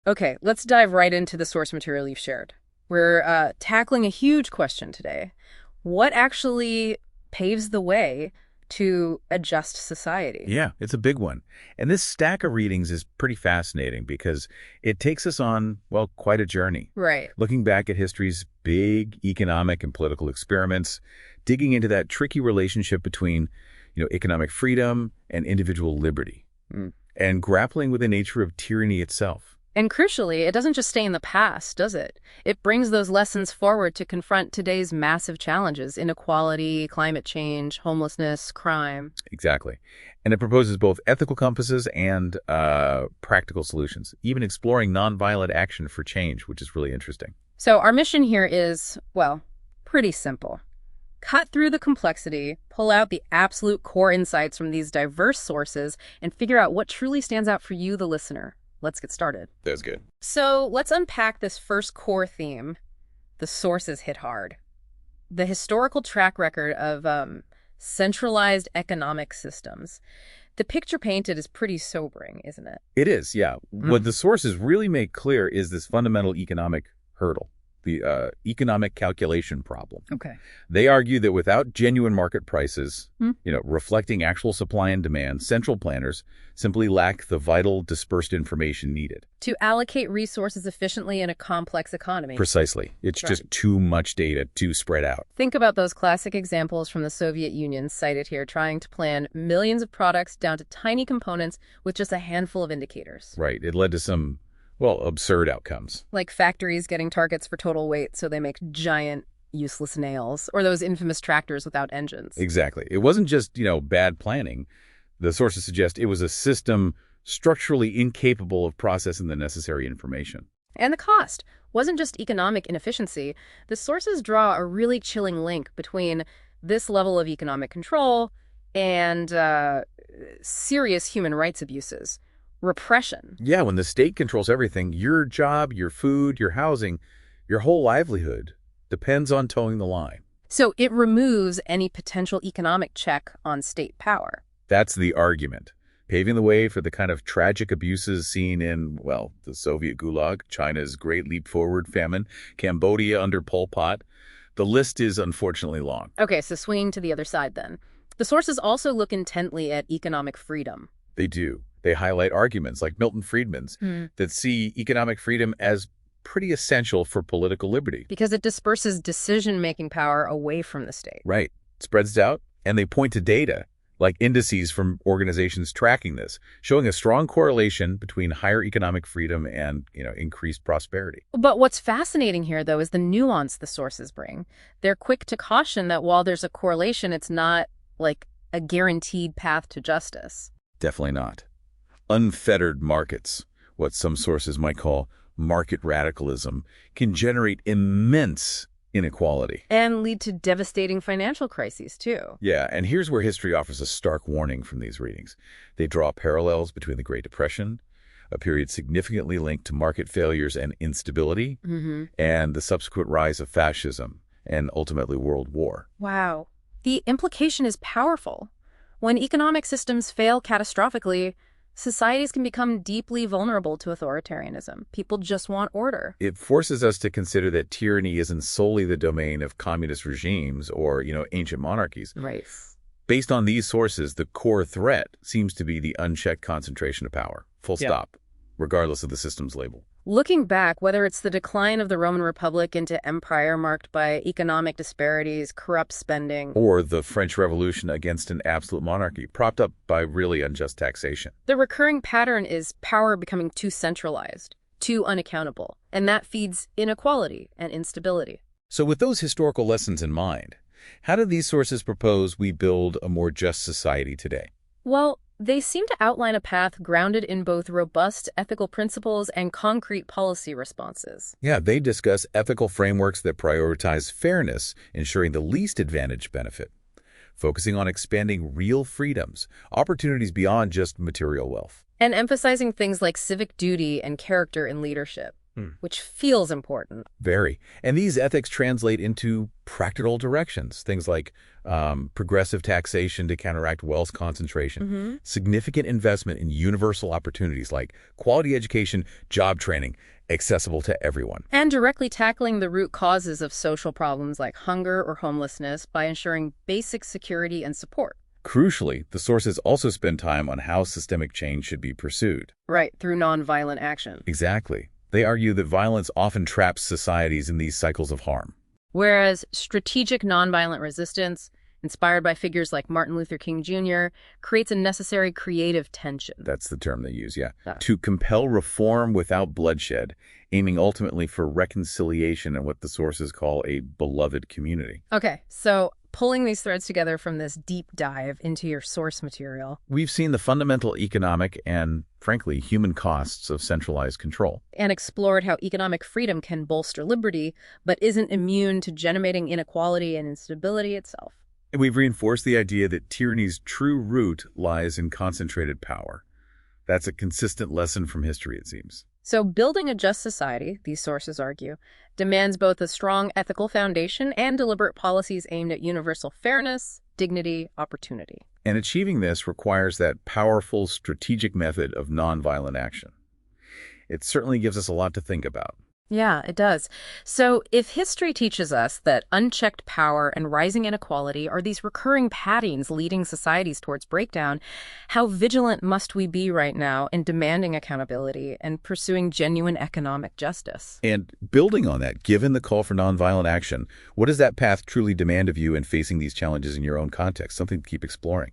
Okay, let's dive right into the source material you've shared. We're tackling a huge question today. What actually paves the way to a just society? Yeah, it's a big one. And this stack of readings is pretty fascinating because it takes us on, well, quite a journey. Right. Looking back at history's big economic and political experiments, digging into that tricky relationship between, economic freedom and individual liberty, and grappling with the nature of tyranny itself. And crucially, it doesn't just stay in the past, does it? It brings those lessons forward to confront today's massive challenges: inequality, climate change, homelessness, crime. Exactly. And it proposes both ethical compasses and practical solutions, even exploring nonviolent action for change, which is really interesting. So our mission here is, well, pretty simple. Cut through the complexity, pull out the absolute core insights from these diverse sources, and figure out what truly stands out for you, the listener. Let's get started. That's good. So let's unpack this first core theme. The sources hit hard. The historical track record of centralized economic systems. The picture painted is pretty sobering, isn't it? It is, yeah. What the sources really make clear is this fundamental economic hurdle, the economic calculation problem. Okay. They argue that without genuine market prices, reflecting actual supply and demand, central planners simply lack the vital dispersed information needed. To allocate resources efficiently in a complex economy. Precisely. It's just too much data to spread out. Think about those classic examples from the Soviet Union cited here, trying to plan millions of products down to tiny components with just a handful of indicators. Right. It led to some, well, absurd outcomes. Like factories getting targets for total weight so they make giant, useless nails, or those infamous tractors without engines. Exactly. It wasn't just, bad planning. The sources suggest it was a system structurally incapable of processing the necessary information. And the cost wasn't just economic inefficiency. The sources draw a really chilling link between this level of economic control and serious human rights abuses. Repression. Yeah, when the state controls everything, your job, your food, your housing, your whole livelihood depends on towing the line. So it removes any potential economic check on state power. That's the argument, paving the way for the kind of tragic abuses seen in, well, the Soviet Gulag, China's Great Leap Forward famine, Cambodia under Pol Pot. The list is unfortunately long. Okay, so swinging to the other side then. The sources also look intently at economic freedom. They do. They highlight arguments like Milton Friedman's that see economic freedom as pretty essential for political liberty. Because it disperses decision-making power away from the state. Right. It spreads out, and they point to data, like indices from organizations tracking this, showing a strong correlation between higher economic freedom and, increased prosperity. But what's fascinating here, though, is the nuance the sources bring. They're quick to caution that while there's a correlation, it's not like a guaranteed path to justice. Definitely not. Unfettered markets, what some sources might call market radicalism, can generate immense inequality. And lead to devastating financial crises, too. Yeah, and here's where history offers a stark warning from these readings. They draw parallels between the Great Depression, a period significantly linked to market failures and instability, and the subsequent rise of fascism and ultimately World War. Wow. The implication is powerful. When economic systems fail catastrophically, societies can become deeply vulnerable to authoritarianism. People just want order. It forces us to consider that tyranny isn't solely the domain of communist regimes or, ancient monarchies. Right. Based on these sources, the core threat seems to be the unchecked concentration of power. Full stop, regardless of the system's label. Looking back, whether it's the decline of the Roman Republic into empire marked by economic disparities, corrupt spending, or the French Revolution against an absolute monarchy, propped up by really unjust taxation. the recurring pattern is power becoming too centralized, too unaccountable, and that feeds inequality and instability. So with those historical lessons in mind, how do these sources propose we build a more just society today? Well, they seem to outline a path grounded in both robust ethical principles and concrete policy responses. Yeah, they discuss ethical frameworks that prioritize fairness, ensuring the least advantaged benefit, focusing on expanding real freedoms, opportunities beyond just material wealth. And emphasizing things like civic duty and character in leadership. which feels important. Very. And these ethics translate into practical directions, things like progressive taxation to counteract wealth concentration, significant investment in universal opportunities like quality education, job training, accessible to everyone. And directly tackling the root causes of social problems like hunger or homelessness by ensuring basic security and support. Crucially, the sources also spend time on how systemic change should be pursued. Right, through nonviolent action. Exactly. They argue that violence often traps societies in these cycles of harm. Whereas strategic nonviolent resistance, inspired by figures like Martin Luther King Jr., creates a necessary creative tension. That's the term they use, yeah. To compel reform without bloodshed, aiming ultimately for reconciliation and what the sources call a beloved community. Okay, so pulling these threads together from this deep dive into your source material. We've seen the fundamental economic and, frankly, human costs of centralized control. And explored how economic freedom can bolster liberty, but isn't immune to generating inequality and instability itself. And we've reinforced the idea that tyranny's true root lies in concentrated power. That's a consistent lesson from history, it seems. So building a just society, these sources argue, demands both a strong ethical foundation and deliberate policies aimed at universal fairness, dignity, opportunity. And achieving this requires that powerful strategic method of nonviolent action. It certainly gives us a lot to think about. Yeah, it does. So if history teaches us that unchecked power and rising inequality are these recurring patterns leading societies towards breakdown, how vigilant must we be right now in demanding accountability and pursuing genuine economic justice? And building on that, given the call for nonviolent action, what does that path truly demand of you in facing these challenges in your own context? Something to keep exploring.